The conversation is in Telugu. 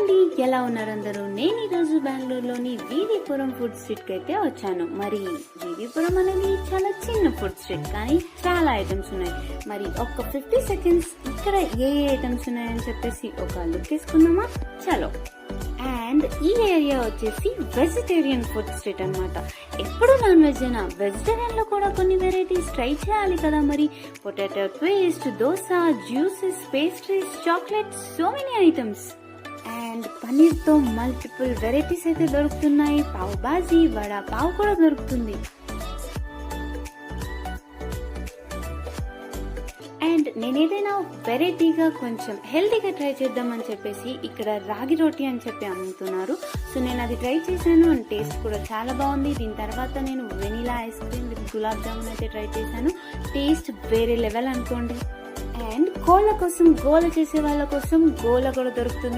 అండి, ఎలా ఉన్నారు అందరూ? నేను ఈరోజు బెంగళూరులోని వివిపురం ఫుడ్ స్ట్రీట్ కి అయితే వచ్చాను. మరి వివిపురం అనేది చాలా చిన్న ఫుడ్ స్ట్రీట్, కానీ చాలా ఐటమ్స్ ఉన్నాయి. మరి ఒక 50 సెకండ్స్ ఇక్కడ ఏ ఐటమ్స్ ఉన్నాయని చెప్పేసి ఒక లుక్ వేసుకుందామా? చలో. అండ్ ఈ ఏరియా వచ్చేసి వెజిటేరియన్ ఫుడ్ స్ట్రీట్ అన్నమాట. ఎప్పుడు నాన్ వెజ్ అయినా వెజిటేరియన్ లో కూడా కొన్ని వెరైటీస్ ట్రై చేయాలి కదా. మరి potato twist, dosa, juices, pastries, chocolates, so many items. And paneer తో మల్టిపుల్ వెరైటీస్ అయితే దొరుకుతున్నాయి. పావ్ బాజీ, వడా పావ్ కూడా దొరుకుతుంది. అండ్ నేను ఏదైనా వెరైటీగా కొంచెం హెల్తీగా ట్రై చేద్దామని చెప్పేసి ఇక్కడ రాగి రోటీ అని చెప్పి అమ్ముతున్నారు. సో నేను అది ట్రై చేశాను అండ్ టేస్ట్ కూడా చాలా బాగుంది. దీని తర్వాత నేను vanilla ice cream with gulab jamun అయితే ట్రై చేశాను. టేస్ట్ వేరే లెవెల్ అనుకోండి. అండ్ కోళ్ళ కోసం, గోల చేసే వాళ్ళ కోసం గోల కూడా దొరుకుతుంది.